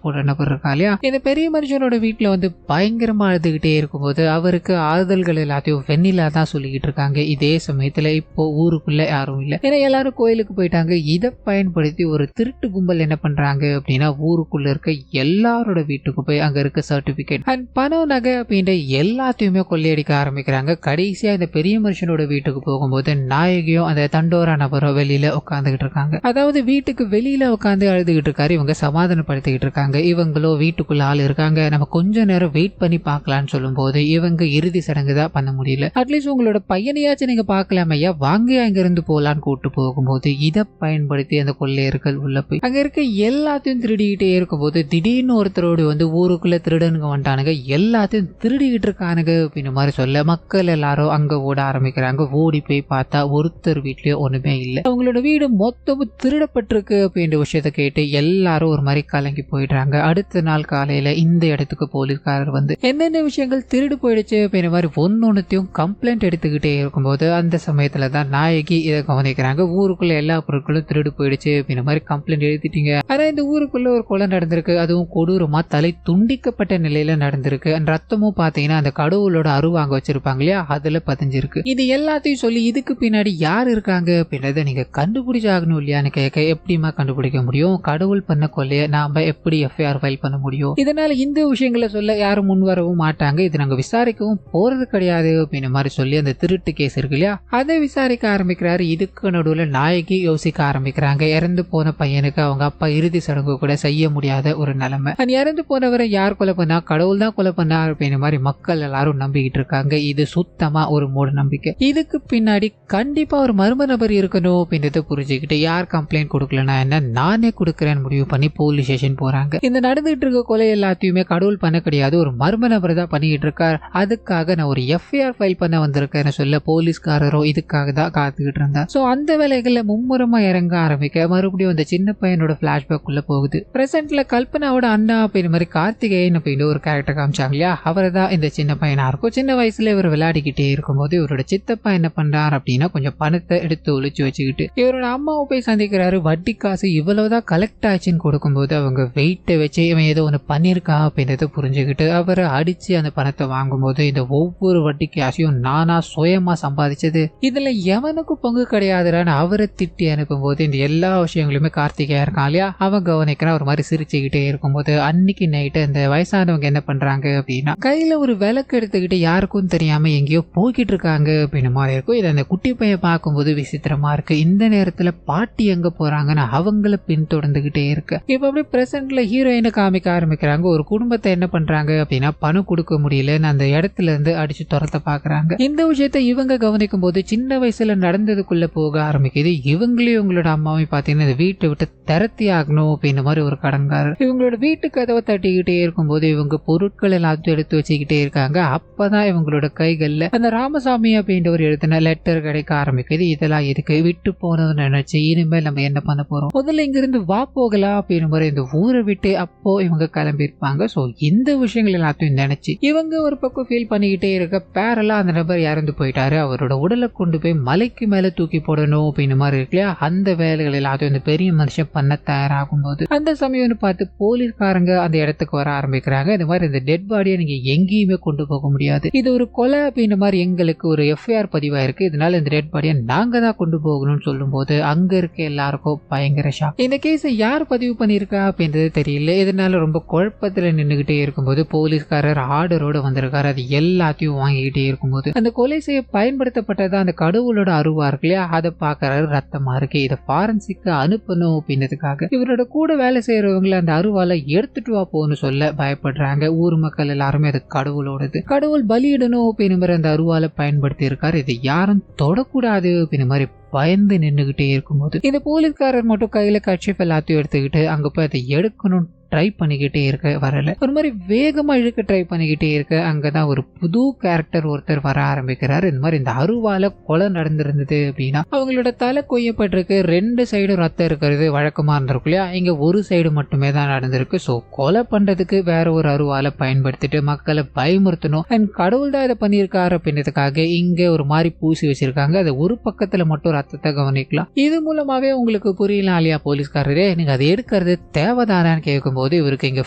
போடுற நபர் இருக்கா இல்லையா, இந்த பெரிய மனுஷனோட வீட்டுல வந்து பயங்கரமா அழுதுகிட்டே இருக்கும்போது அவருக்கு ஆறுதல்கள் எல்லாத்தையும் வெண்ணிலா தான் சொல்லிக்கிட்டு இருக்காங்க. இதே சமயத்துல இப்போ ஊருக்குள்ள யாரும் இல்லை, ஏன்னா எல்லாரும் கோயிலுக்கு போயிட்டாங்க. இதை பயன்படுத்தி ஒரு திருட்டு கும்பல் என்ன பண்றாங்க அப்படின்னா ஊருக்குள்ள இருக்க எல்லாரோட வீட்டுக்கு போய் அங்க இருக்க சர்டிபிகேட் அண்ட் பணம் நகை அப்படின்ற எல்லாத்தையுமே கொள்ளையடிக்க ஆரம்பிக்கிறாங்க. கடைசியா இந்த பெரிய மனுஷனோட வீட்டுக்கு போகும்போது நாயகியும் அந்த தண்டோரா நபரும் வெளியில உட்காந்துக்கிட்டு இருக்காங்க. அதாவது வீட்டுக்கு வெளியில உட்காந்து அழுதுகிட்டு இருக்காரு. இவங்க சமாதானப்படுத்திக்கிட்டு இருக்காங்க. இவங்களோ வீட்டுக்குள்ள ஆள் இருக்காங்க, நம்ம கொஞ்ச நேரம் வெயிட் பண்ணி பார்க்கலாம்னு சொல்லும் போது இவங்க இறுதி சடங்கு தான் பண்ண முடியல. அட்லீஸ்ட் உங்களோட பையனையாச்சும் நீங்க பார்க்கலாமையா, வாங்க அங்க இருந்து போலான்னு கூட்டு போகும்போது இதை பயன்படுத்தி அந்த கொள்ளையர்கள் உள்ள போய் அங்க இருக்க எல்லாத்தையும் திருடிக்கிட்டே இருக்கும்போது திடீர்னு ஒருத்தரோடு வந்து ஊருக்குள்ள திருடனுங்க வந்துட்டானுங்க, எல்லாத்தையும் திருடிக்கிட்டு இருக்கானுங்க அப்படின்னு மாதிரி சொல்ல மக்கள் எல்லாரும் அங்க ஓட ஆரம்பிக்கிறாங்க. ஓடி போய் பார்த்தா ஒருத்தர் வீட்லயும் ஒண்ணுமே இல்லை, அவங்களோட வீடு மொத்தமும் திருடப்பட்டிருக்கு அப்படின்ற விஷயத்த கேட்டு எல்லாரும் ஒரு மாதிரி கலங்கி போயிடுறாங்க. அடுத்த நாள் காலையில இந்த இடத்துக்கு போலீஸ்காரர் வந்து என்னென்ன விஷயங்கள் திருடு போயிடுச்சு அப்படின்ற மாதிரி ஒன்னொன்னுத்தையும் கம்ப்ளைண்ட் எடுத்துக்கிட்டே இருக்கும்போது அந்த சமயத்துல தான் நாயகி இதை கவனிக்கிறாங்க. ஊருக்குள்ள எல்லா பொருட்களும் திருடு போயிடுச்சு அப்படின்ற மாதிரி கம்ப்ளைண்ட் எழுதிட்டீங்க, ஆனா இந்த ஊருக்குள்ள ஒரு கொலை நடந்திருக்கு, அதுவும் கொடூரமா தலை துண்டிக்கப்பட்ட நிலையில நடந்திருக்கு, ரத்தமும் பாத்தீங்கன்னா அந்த கடவுளோட அருவாங்க வச்சிருப்பாங்க இல்லையா அதுல பதிஞ்சிருக்கு. இது எல்லாத்தையும் சொல்லி இதுக்கு பின்னாடி யார் இருக்காங்க அப்படின்றத நீங்க கண்டுபிடிச்சாகணும் இல்லையான்னு கேட்க எப்படிமா கண்டுபிடிக்க முடியும், கடவுள் பண்ண கொலைய நாம எப்படி எஃப்ஐஆர் ஃபைல் பண்ண முடியும், இதனால இந்த விஷயங்களை சொல்ல யாரும் முன் வரவும் மாட்டாங்க, இது நாங்க விசாரிக்கவும் போறது கிடையாது அப்படின்னு மாதிரி சொல்லி அந்த திருட்டு கேஸ் இருக்கு இல்லையா அதை விசாரிக்க ஆரம்பிக்கிறாரு. இதுக்கு நடுவுல நாயகி யோசிக்க ஆரம்பிக்கிறாங்க. இறந்து போன பையனுக்கு அவங்க அப்பா இறுதி சடங்கு கூட செய்ய முடியாத ஒரு நிலைமை, இறந்து போனவரை யார் கொலை பண்ணா, கடவுள் தான் கொலை பண்ணா அப்படின்னு மாதிரி மக்கள் எல்லாரும் நம்பிக்கிட்டு இருக்காங்க. இது சுத்தமா ஒரு மூட நம்பிக்கை. இதுக்கு பின்னாடி கண்டிப்பா ஒரு மர்ம நபர் இருக்கணும் அப்படின்றத புரிஞ்சுக்கிட்டு யார் கம்ப்ளைண்ட் கொடுக்கலன்னா என்ன நானே கொடுக்கறேன்னு முடிவு பண்ணி போலீஸ் ஸ்டேஷன் போறாங்க. இந்த நடந்துட்டு இருக்க கொலை எல்லாத்தையுமே கடவுள் பண்ண கிடையாது, ஒரு மர்ம நபர் தான் பண்ணிக்கிட்டு இருக்கார், அதுக்காக நான் ஒரு எஃப்ஐஆர் ஃபைல் பண்ண வந்திருக்கேன்னு சொல்ல போலீஸ்காரரோ இதுக்காக தான் காத்துக்கிட்டு இருந்தார். சோ அந்த வேலைகள்ல மும்முரமா இறங்க ஆரம்பிக்க மறுபடியும் அந்த சின்ன பையனோட பிளாஷ்பேக் உள்ள போகுது. பிரசன்ட்ல கல்பனாவோட அண்ணா அப்படின்னு மாதிரி கார்த்திகேயன் அப்படின்னு ஒரு கேரக்டர் காமிச்சாங்க இல்லையா, அவர் தான் இந்த சின்ன பையனா இருக்கும். சின்ன வயசுல இவர் விளையாடிக்கிட்டே இருக்கும்போது இவரோட சித்தப்பா என்ன பண்றார் அப்படின்னா கொஞ்சம் பணத்தை எடுத்து ஒளிச்சு வச்சுக்கிட்டு இவரோட அம்மாவை போய் சந்திக்கிறாரு. வட்டி காசு இவ்வளவுதான் கலெக்ட் ஆச்சுன்னு கொடுக்கும்போது அவங்க வெயிட்டை வச்சு இவன் ஏதோ ஒன்று பண்ணியிருக்கான் அப்படின்றத புரிஞ்சுக்கிட்டு அவரை அடிச்சு அந்த பணத்தை வாங்கும்போது இந்த ஒவ்வொரு வட்டி காசையும் நானா சுயமா சம்பாதிச்சது, இதுல எவனுக்கும் பங்கு கிடையாதுறான்னு அவரை திட்டி அனுப்பும்போது இந்த எல்லா விஷயங்களுமே கார்த்திகேயா இருக்கான் இல்லையா அவன் கவனிக்கிறான். ஒரு மாதிரி சிரிச்சுக்கிட்டே இருக்கும்போது அன்னைக்கு நைட்டு இந்த வயசானவங்க என்ன பண்றாங்க அப்படின்னா கையில ஒரு விளக்கு எடுத்துக்கிட்டு யாருக்கும் தெரியாம எங்கேயோ போய்கிட்டு இருக்காங்க அப்படின்னு மாதிரி இருக்கும். இதை அந்த குட்டி பையன் பார்க்கும்போது விசித்திரமா இருக்கு. இந்த நேரத்துல பாட்டி எங்க போறாங்கன்னு அவங்கள பின்தொடர்ந்துகிட்டே இருக்கு. இப்ப அப்படியே பிரசன்ட்ல ஹீரோயினை காமிக்க ஆரம்பிக்கிறாங்க. ஒரு குடும்பத்தை என்ன பண்றாங்க அப்படின்னா பணம் கொடுக்க முடியலன்னு அந்த இடத்துல இருந்து அடிச்சு துரத்த பாக்குறாங்க. இந்த விஷயத்த இவங்க கவனிக்கும் போது சின்ன வயசுல நடந்ததுக்குள்ள போக ஆரம்பிக்குது. இவங்களையும் இவங்களோட அம்மாவையும் பாத்தீங்கன்னா இந்த வீட்டை விட்டு திரத்தி ஆகணும் அப்படின்ற மாதிரி ஒரு கடங்காரர் இவங்களோட வீட்டு கதவை தட்டிக்கிட்டே இருக்கும்போது இவங்க பொருட்கள் எல்லாத்தையும் எடுத்து வச்சுக்கிட்டே இருக்காங்க. அப்பதான் இவங்களோட கைகள்ல அந்த ராமசாமி அப்படின்றவர் எழுதின லெட்டர் கிடைக்க ஆரம்பிக்குது. இதெல்லாம் எதுக்கு விட்டு போனதுன்னு நினைச்சு இனிமேல் நம்ம என்ன பண்ண போறோம், முதல்ல இங்கிருந்து வா போகலாம் அப்படின்னு மாதிரி இந்த ஊரை விட்டு அப்போ இவங்க கிளம்பி இருப்பாங்க. சோ இந்த விஷயங்கள் எல்லாத்தையும் நினைச்சு இவங்க ஒரு பக்கம் ஃபீல் பண்ணிக்கிட்டே இருக்க பேரலா அந்த நபர் இறந்து போயிட்டாரு, அவரோட உடலை கொண்டு போய் மலைக்கு மேல தூக்கி போடணும் அப்படின்னு மாதிரி இருக்கு இல்லையா அந்த வேலைகள் எல்லாத்தையும் இந்த பெரிய மனுஷன் பண்ண தயாராகும் போது அந்த சமயம்னு பார்த்து போலீஸ்காரங்க அந்த இடத்துக்கு வர ஆரம்பிக்கிறாங்க. இந்த மாதிரி இந்த டெட் பாடியை நீங்க எங்கேயுமே கொண்டு போக முடியாது, இது ஒரு கொலை அப்படின்ற மாதிரி எங்களுக்கு ஒரு எஃப்ஐஆர் பதிவாயிருக்கு, இதனால இந்த டெட் பாடியை நாங்க தான் கொண்டு போகணும்னு சொல்லும் போது அங்க இருக்க எல்லாருக்கும் பயங்கர ஷாக். இந்த கேஸை யார் பதிவு பண்ணிருக்கா அப்படின்றது தெரியல. இதனால ரொம்ப குழப்பத்துல நின்றுகிட்டே இருக்கும்போது போலீஸ்காரர் ஆர்டரோட வந்திருக்காரு. அது எல்லாத்தையும் வாங்கிக்கிட்டே இருக்கும்போது அந்த கொலை செய்ய பயன்படுத்தப்பட்டதா அந்த கடவுளோட அருவா இருக்கு இல்லையா அதை பாக்குறாரு. ரத்தமா இருக்கு, இதை ஃபாரன்சிக்கு அனுப்பணும் அப்படின்றதுக்காக இவரோட கூட வேலை செய்யறவங்களை அந்த அருவால எடுத்துட்டு வா போன்னு சொல்ல பயப்படுறாங்க. ஊர் மக்கள் எல்லாருமே அது கடவுளோடது, கடவுள் பலியிடணும் அப்படின்னு அந்த அருவால பயன்படுத்தி இருக்காரு, இதை யாரும் தொடக்கூடாது அப்படின்னு மாதிரி பயந்து நின்றுகிட்டே இருக்கும்போது இந்த போலீஸ்காரர் மட்டும் கையில கட்சி எல்லாத்தையும் எடுத்துக்கிட்டு அங்க போய் அதை எடுக்கணும்னு ட்ரை பண்ணிக்கிட்டே இருக்க வரல, ஒரு மாதிரி வேகமா இழுக்க ட்ரை பண்ணிக்கிட்டே இருக்க அங்கதான் ஒரு புது கேரக்டர் ஒருத்தர் வர ஆரம்பிக்கிறாரு. இந்த மாதிரி இந்த அருவால கொலை நடந்திருந்தது அப்படின்னா அவங்களோட தலை கொய்யப்பட்டிருக்கு, 2 சைடும் ரத்தம் இருக்கிறது வழக்கமா இருந்திருக்கும் இல்லையா, இங்க ஒரு சைடு மட்டுமே தான் நடந்திருக்கு. ஸோ கொலை பண்றதுக்கு வேற ஒரு அருவால பயன்படுத்திட்டு மக்களை பயமுறுத்தணும் அண்ட் கடவுள் தான் இதை பண்ணியிருக்காரு அப்படின்றதுக்காக இங்க ஒரு மாதிரி பூசி வச்சிருக்காங்க. அது ஒரு பக்கத்துல மட்டும் ரத்தத்தை கவனிக்கலாம். இது மூலமாவே உங்களுக்கு புரியலாம் இல்லையா போலீஸ்காரரே, நீங்க அதை எடுக்கிறது தேவைதானான்னு கேட்கும்போது இவருக்கு இங்க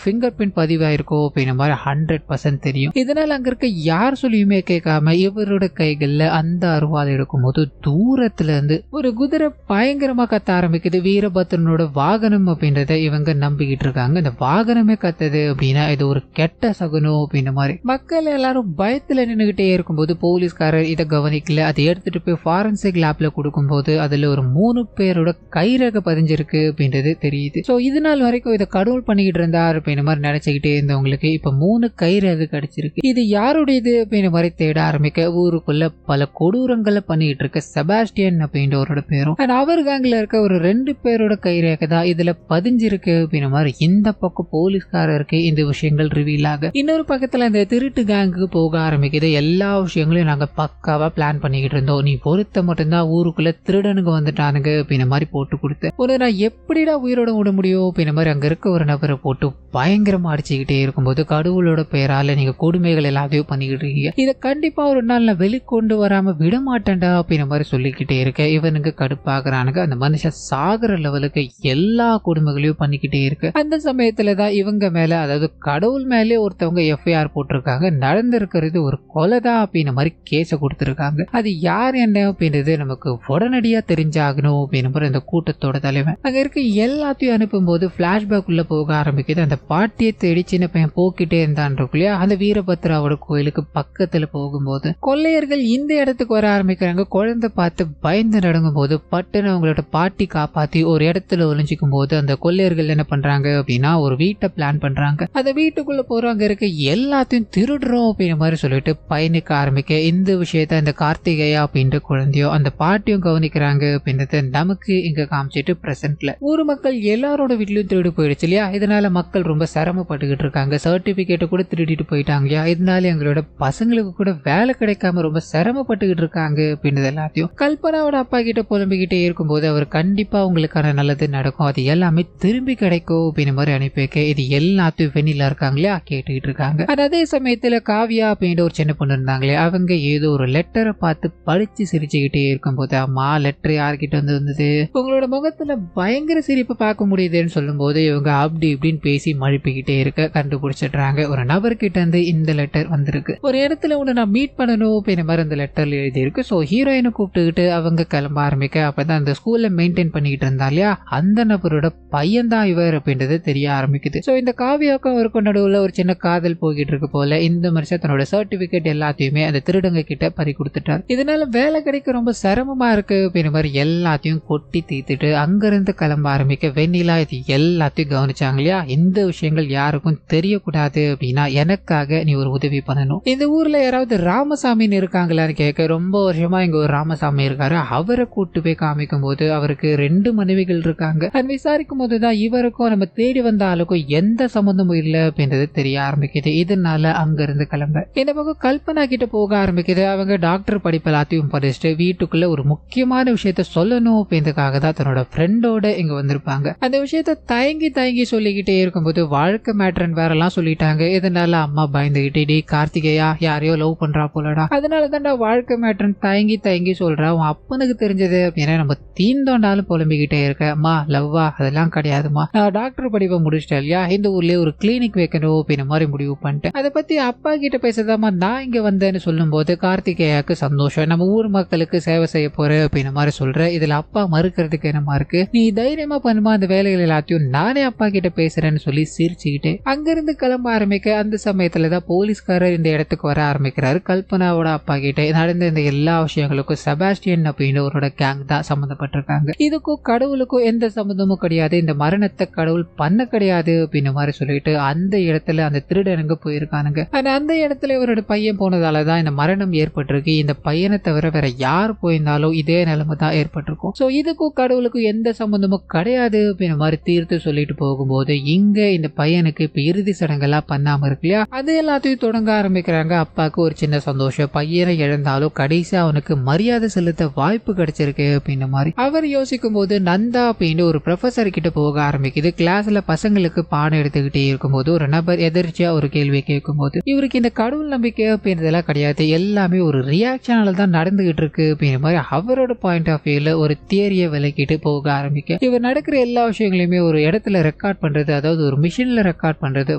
ஃபிங்கர் பிரிண்ட் பதிவாயிருக்கோ அப்படின்ற மாதிரி 100% தெரியும். இதனால அங்க இருக்க யார் சொல்லியுமே கேட்காம இவரோட கைகள்ல அந்த அருவாள் எடுக்கும்போது தூரத்துல இருந்து ஒரு குதிரை பயங்கரமா கத்த ஆரம்பிக்குது. வீரபத்ரனோட வாகனம் அப்படின்றத இவங்க நம்பிக்கிட்டு இருக்காங்க. இந்த வாகனமே கத்துது அப்படின்னா இது ஒரு கெட்ட சகுனம் அப்படின்ற மாதிரி மக்கள் எல்லாரும் பயத்துல நின்றுகிட்டே இருக்கும்போது போலீஸ்காரர் இதை கவனிக்கல. அதை எடுத்துட்டு போய் ஃபாரன்சிக் லேப்ல கொடுக்கும்போது அதுல ஒரு 3 பேரோட கைரேகை பதிஞ்சிருக்கு அப்படின்றது தெரியுது. ஸோ இது நாள் வரைக்கும் இதை கடவுள் பண்ணிக்கிட்டு இருந்தார் அப்படின்ற மாதிரி நினைச்சுக்கிட்டே இருந்தவங்களுக்கு இப்ப 3 கைரேகை கிடைச்சிருக்கு. இது யாருடையது அப்படின்ற மாதிரி தேட ஆரம்பிக்க ஊருக்குள்ள பல கொடூரங்களை பண்ணிட்டு இருக்க செபாஸ்டியன் அப்படின்றவரோட பேரும் அவர் கேங்ல இருக்க ஒரு 2 பேரோட கைரேகை தான் இதுல பதிஞ்சிருக்கு அப்படின்ற மாதிரி இந்த பக்கம் போலீஸ்காரருக்கு இந்த விஷயங்கள் ரிவீல் ஆக, இன்னொரு பக்கத்துல இந்த திருட்டு கேங்கு போக ஆரம்பிக்குது. எல்லா விஷயங்களையும் நாங்க பக்காவா பிளான் பண்ணிக்கிட்டு இருந்தோம், நீ பொறுத்த மட்டும்தான் ஊருக்குள்ள திருடனுங்க வந்துட்டானுங்க அப்படின்ற மாதிரி போட்டு கொடுத்தேன், ஒரு நான் எப்படிடா உயிரோட விட முடியும் அப்படின்ற மாதிரி அங்க இருக்க ஒரு நபரை போட்டு பயங்கரமா அடிச்சுக்கிட்டே இருக்கும்போது கடவுளோட பெயரால நீங்க கொடுமைகள் எல்லாத்தையும் பண்ணிக்கிட்டு இருக்கீங்க, இதை கண்டிப்பா ஒரு நாள் நான் வெளிக்கொண்டு வராம விட மாட்டேன்டா அப்படின்ற மாதிரி சொல்லிக்கிட்டே இருக்க இவனுக்கு கடுப்பாக்குறானுங்க. அந்த மனுஷன் சாகர லெவலுக்கு எல்லா கொடுமைகளையும் பண்ணிக்கிட்டே இருக்கு. அந்த சமயத்துலதான் இவங்க மேல, அதாவது கடவுள் மேலே ஒருத்தவங்க எஃப்ஐஆர் போட்டிருக்காங்க, நடந்திருக்கிறது ஒரு கொலைதான் அப்படின்ற மாதிரி கேஸ கொடுத்திருக்காங்க. அது யார் என்ன அப்படின்றது நமக்கு உடனடியா தெரிஞ்சாகணும் அப்படின்ற மாதிரி அந்த கூட்டத்தோட தலைவன் அங்க இருக்க எல்லாத்தையும் அனுப்பும் போது பிளாஷ்பேக் உள்ள போக ஆரம்பிக்குது. அந்த பாட்டியை தேடி சின்ன பையன் போக்கிட்டே இருந்தான் இல்லையா, அந்த வீரபத்ராவோட கோயிலுக்கு பக்கத்துல போகும்போது கொள்ளையர்கள் இந்த இடத்துக்கு வர ஆரம்பிக்கிறாங்க. குழந்தை பார்த்து பயந்து நடங்கும் போது பட்டுன்னு அவங்களோட பாட்டி காப்பாத்தி ஒரு இடத்துல ஒளிஞ்சிக்கும் போது அந்த கொள்ளையர்கள் என்ன பண்றாங்க அப்படின்னா ஒரு வீட்டை பிளான் பண்றாங்க. அந்த வீட்டுக்குள்ள போறவங்க இருக்க எல்லாத்தையும் திருடுறோம் அப்படின்ற மாதிரி சொல்லிட்டு பயணிக்க ஆரம்பிக்க இந்த விஷயத்த இந்த கார்த்திகேயா அப்படின்ற குழந்தையோ அந்த பாட்டியும் கவனிக்கிறாங்க அப்படின்றத நமக்கு இங்க காமிச்சிட்டு பிரசன்ட்ல ஊர் மக்கள் எல்லாரோட வீட்லயும் திருடு போயிடுச்சு இல்லையா, இதனால மக்கள் ரொம்ப சிரமப்பட்டுக்கிட்டு இருக்காங்க. சர்டிபிகேட்டை கூட திருடிட்டு போயிட்டாங்க இல்லையா, இதனால எங்களோட பசங்களுக்கு கூட வேலை கிடைக்காம ரொம்ப சிரமப்பட்டுக்கிட்டு இருக்காங்க அப்படின்றது எல்லாத்தையும் கல்பனாவோட அப்பா கிட்ட புலம்பிக்கிட்டே இருக்கும்போது அவர் கண்டிப்பா உங்களுக்கான நல்லது நடக்கும், அது எல்லாமே திரும்பி கிடைக்கும் அப்படின்ற மாதிரி அனுப்பி வைக்க இது எல்லாத்தையும் வெண்ணிலா இருக்காங்களே கேட்டுக்கிட்டு இருக்காங்க. அதே சமயத்துல காவியா அப்படின்ற ஒரு சின்ன பொண்ணு இருந்தாங்களே அவங்க ஏதோ ஒரு லெட்டரை பார்த்து படிச்சு சிரிச்சுக்கிட்டே இருக்கும்போது அம்மா லெட்டர் யார்கிட்ட வந்தது, உங்களோட முகத்துல பயங்கர சிரிப்பு பார்க்க முடியுதுன்னு சொல்லும் போது இவங்க அப்படி இப்படின்னு பேசி மழுப்பிக்கிட்டே இருக்க கண்டுபிடிச்சிடுறாங்க. ஒரு நபர்கிட்ட இருந்து இந்த லெட்டர் வந்திருக்கு, ஒரு இடத்துல ஒண்ணு நான் மீட் பண்ணணும் அப்படின்ற மாதிரி அந்த லெட்டர்ல எழுதி இருக்கு. ஸோ ஹீரோயினை கூப்பிட்டுக்கிட்டு அவங்க கிளம்ப ஆரம்பிக்க அப்பதான் அந்த ஸ்கூல்ல மெயின்டைன் பண்ணிக்கிட்டு இருந்தா இல்லையா அந்த நபரோட பையன் தான் இவர் அப்படின்றது தெரிய ஆரம்பிக்குது. ஸோ இந்த காவியாக்கும் அவருக்கும் நடுவில் ஒரு சின்ன காதல் போய்கிட்டு இருக்கு போல. இந்த மனுஷன் தன்னோட சர்டிபிகேட் எல்லாத்தையுமே அந்த திருடங்க கிட்ட பறி கொடுத்துட்டார். இதனால வேலை கிடைக்க ரொம்ப சிரமமா இருக்கு அப்படின்ற மாதிரி எல்லாத்தையும் கொட்டி தீத்துட்டு அங்கிருந்து கிளம்ப ஆரம்பிக்க வெண்ணிலா இது எல்லாத்தையும் கவனிச்சாங்க இல்லையா, இந்த விஷயங்கள் யாருக்கும் தெரியக்கூடாது அப்படின்னா எனக்காக நீ ஒரு உதவி பண்ணணும். இந்த ஊர்ல யாராவது ராமசாமின்னு இருக்காங்களான்னு கேட்க ரொம்ப வருஷமா இங்க ஒரு ராமசாமி இருக்காரு, அவரை கூட்டு போய் காமிக்கும் போது அவருக்கு 2 மனைவிகள் இருக்காங்க. விசாரிக்கும் போதுதான் இவருக்கும் நம்ம தேடி வந்த ஆளுக்கும் எந்த சம்பந்தமும் இல்லை அப்படின்றது தெரிய ஆரம்பிக்குது. இதனால அங்க இருந்து கிளம்ப இந்த பக்கம் கல்பனா கிட்ட போக ஆரம்பிக்குது. அவங்க டாக்டர் படிப்பு எல்லாத்தையும் படிச்சுட்டு வீட்டுக்குள்ள ஒரு முக்கியமான விஷயத்த சொல்லணும் அப்படின்றதுக்காக தான் தன்னோட ஃப்ரெண்டோட இங்க வந்திருப்பாங்க. அந்த விஷயத்த தயங்கி தயங்கி சொல்லிக்கிட்டே இருக்கும்போது வாழ்க்கை மேட்ரன் வேற எல்லாம் சொல்லிட்டாங்க. இதனால அம்மா பயந்துகிட்டே டி கார்த்திகேயா யாரையோ லவ் பண்றா போலடா, அதனாலதான்டா வாழ்க்கை மேட்ரன் தயங்கி தயங்கி சொல்றா, உன் அப்பனுக்கு தெரிஞ்சது அப்படின்னா நம்ம தீந்தோண்டாலும் புலம்பிக்கிட்டே இருக்க. அம்மா லவ்வா அதெல்லாம் கிடையாதுமா, நான் டாக்டர் படிப்பை முடிச்சிட்டேன் இல்லையா, இந்த ஊர்லயே ஒரு கிளினிக் வைக்கணும் அப்படின்ற மாதிரி முடிவு பண்ணிட்டேன், அதை பத்தி அப்பா கிட்ட பேசதாமா நான் இங்க வந்தேன்னு சொல்லும் போது கார்த்திகேயாக்கு சந்தோஷம், நம்ம ஊர் மக்களுக்கு சேவை செய்ய போற அப்படின்ற மாதிரி சொல்ற. இதுல அப்பா மறுக்கிறதுக்கு என்னமா இருக்கு, நீ தைரியமா பண்ணுமா, அந்த வேலைகள் எல்லாத்தையும் நானே அப்பா கிட்ட பேசுறேன்னு சொல்லி சிரிச்சுக்கிட்டு அங்கிருந்து கிளம்ப ஆரம்பிக்க அந்த சமயத்துலதான் போலீஸ்காரர் இந்த இடத்துக்கு வர ஆரம்பிக்கிறாரு. கல்பனாவோட அப்பா கிட்ட நடந்த இந்த எல்லா விஷயங்களுக்கும் செபாஸ்டியன் அப்படின்றவரோட கேங் தான் சம்பந்தப்பட்டிருக்காங்க, இதுக்கும் கடவுளுக்கும் எந்த சம்பந்தமும் கிடையாது, இந்த மரணத்தை கடவுள் பண்ண கிடையாது அப்படின்ற மாதிரி சொல்லிட்டு அந்த இடத்துல அந்த திருடனுங்க போயிருக்கானுங்க. அந்த இடத்துல இவரோட பையன் போனதாலதான் இந்த மரணம் ஏற்பட்டிருக்கு. இந்த பையனை தவிர வேற யார் போயிருந்தாலும் இதே நிலைமை தான் ஏற்பட்டிருக்கும். சோ இதுக்கும் கடவுளுக்கும் எந்த சம்பந்தமும் கிடையாது அப்படின்ற மாதிரி தீர்த்து சொல்லிட்டு போகும்போது இருக்கும்போது இங்க இந்த பையனுக்கு இப்ப இறுதி சடங்கெல்லாம் பண்ணாம இருக்கு இல்லையா, அது எல்லாத்தையும் தொடங்க ஆரம்பிக்கிறாங்க. அப்பாவுக்கு ஒரு சின்ன சந்தோஷம், பையனை இழந்தாலும் கடைசியா அவனுக்கு மரியாதை செலுத்த வாய்ப்பு கிடைச்சிருக்கு அப்படின்ற மாதிரி அவர் யோசிக்கும் போது நந்தா அப்படின்னு ஒரு ப்ரொஃபசர் கிட்ட போக ஆரம்பிக்குது. கிளாஸ்ல பசங்களுக்கு பாடம் எடுத்துக்கிட்டே இருக்கும்போது ஒரு நபர் எதிர்ச்சியா ஒரு கேள்வி கேட்கும்போது இவருக்கு இந்த கடவுள் நம்பிக்கை அப்படின்றதெல்லாம் கிடையாது, எல்லாமே ஒரு ரியாக்ஷனால தான் நடந்துகிட்டு இருக்கு அப்படின்ற மாதிரி அவரோட பாயிண்ட் ஆஃப் வியூல ஒரு தியரியை விளக்கிட்டு போக ஆரம்பிக்க இவர் நடக்கிற எல்லா விஷயங்களையுமே ஒரு இடத்துல ரெக்கார்ட் பண்றது, அதாவது ஒரு மிஷின்ல ரெக்கார்ட் பண்றது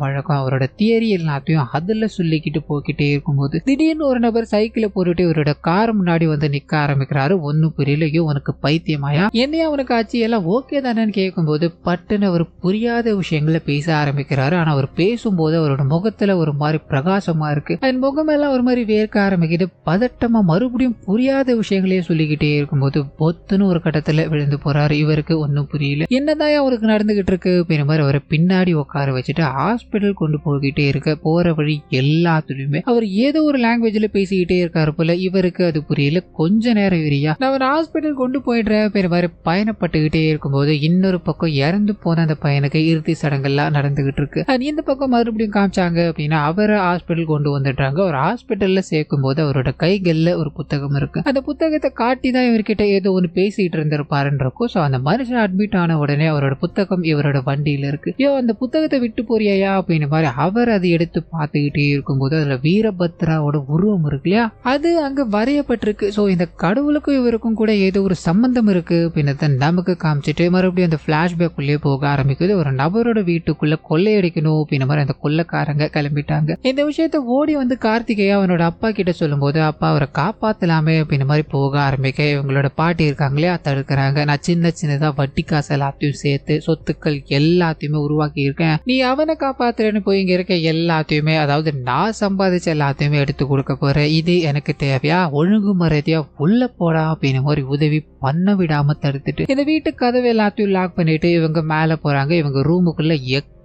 வழக்கம். அவரோட தியரி எல்லாத்தையும் அதுல சொல்லிக்கிட்டு போய்கிட்டே இருக்கும்போது திடீர்னு ஒரு நபர் சைக்கிளை போட்டுட்டு இவரோட கார் முன்னாடி வந்து நிக்க ஆரம்பிக்கிறாரு. ஒன்னும் புரியலையோ உனக்கு பைத்தியமாயா, என்னையா உனக்கு ஆச்சு, எல்லாம் ஓகே தானேன்னு கேட்கும்போது பட்டுன்னு அவர் புரியாத விஷயங்களை பேச ஆரம்பிக்கிறாரு. ஆனா அவர் பேசும்போது அவரோட முகத்துல ஒரு மாதிரி பிரகாசமா இருக்கு, அதன் முகமெல்லாம் ஒரு மாதிரி வேர்க்க ஆரம்பிக்குது. பதட்டமா மறுபடியும் புரியாத விஷயங்களையே சொல்லிக்கிட்டே இருக்கும்போது பொத்துன்னு ஒரு கட்டத்துல விழுந்து போறாரு. இவருக்கு ஒன்னும் புரியல, என்னதான் அவருக்கு நடந்துகிட்டு இருக்கு அப்படின்ற மாதிரி அவரை பின்னாடி உட்கார வச்சுட்டு ஹாஸ்பிட்டல் கொண்டு போய்கிட்டே இருக்க போற வழி எல்லாத்துலயுமே அவர் ஏதோ ஒரு லாங்குவேஜ்ல பேசிக்கிட்டே இருக்காரு போல. இவருக்கு அது புரியல. கொஞ்ச நேரம் இரியா, நான் ஹாஸ்பிட்டல் கொண்டு போயிடுறேன் அப்படின்ற மாதிரி பயணப்பட்டுக்கிட்டே இருக்கும்போது இன்னொரு பக்கம் இறந்து போன அந்த பையனுக்கு இறுதி சடங்கெல்லாம் நடந்துகிட்டு இருக்கு. இந்த பக்கம் மறுபடியும் காமிச்சாங்க அப்படின்னா அவரை ஹாஸ்பிட்டல் கொண்டு வந்துட்டாங்க. ஒரு ஹாஸ்பிட்டல்ல சேர்க்கும் போது அவரோட கைகள்ல ஒரு புத்தகம் இருக்கு. அந்த புத்தகத்தை காட்டி தான் இவர்கிட்ட ஏதோ ஒன்று பேசிட்டு இருந்திருப்பாருன்றக்கும். ஸோ அந்த மனுஷன் அட்மிட் ஆன உடனே அவரோட புத்தகம் இவரோட வண்டியில இருக்கு. அந்த புத்தகத்தை விட்டு போறியா அப்படின்னு மாதிரி அவர் அதை எடுத்து பார்த்துக்கிட்டே இருக்கும்போது அதுல வீரபத்ராவோட உருவம் இருக்கு இல்லையா, அது அங்க வரையப்பட்டிருக்கு. ஸோ இந்த கடவுளுக்கும் இவருக்கும் கூட ஏதோ ஒரு சம்பந்தம் இருக்கு அப்படின்னு நமக்கு காமிச்சிட்டு மறுபடியும் அந்த பிளாஷ்பேக் உள்ளே போக ஆரம்பிக்குது. ஒரு நபரோட வீட்டுக்குள்ள கொள்ளையடிக்கணும் அப்படின்ற மாதிரி அந்த கொள்ளைக்காரங்க கிளம்பிட்டாங்க. இந்த விஷயத்த ஓடி வந்து கார்த்திகேயா அவனோட அப்பா கிட்ட சொல்லும் போது அப்பா அவரை காப்பாத்தலாமே அப்படின்ற மாதிரி போக ஆரம்பிக்க இவங்களோட பாட்டி இருக்காங்களே தடுக்கிறாங்க. நான் சின்ன சின்னதா வட்டி காசு எல்லாத்தையும் சேர்த்து சொத்துக்கள் எல்லாத்தையுமே உருவாக்கி இருக்கேன், நீ அவனை காப்பாத்துறேன்னு போய் இங்க இருக்க எல்லாத்தையுமே, அதாவது நான் சம்பாதிச்ச எல்லாத்தையுமே எடுத்து கொடுக்க போறேன், இது எனக்கு தேவையா, ஒழுங்குமுறையா உள்ள போடா அப்படின்னு மாதிரி உதவி பண்ண விடாம தடுத்துட்டு இந்த வீட்டு கதவு எல்லாத்தையும் லாக் பண்ணிட்டு இவங்க மேல போறாங்க. இவங்க ரூமுக்குள்ள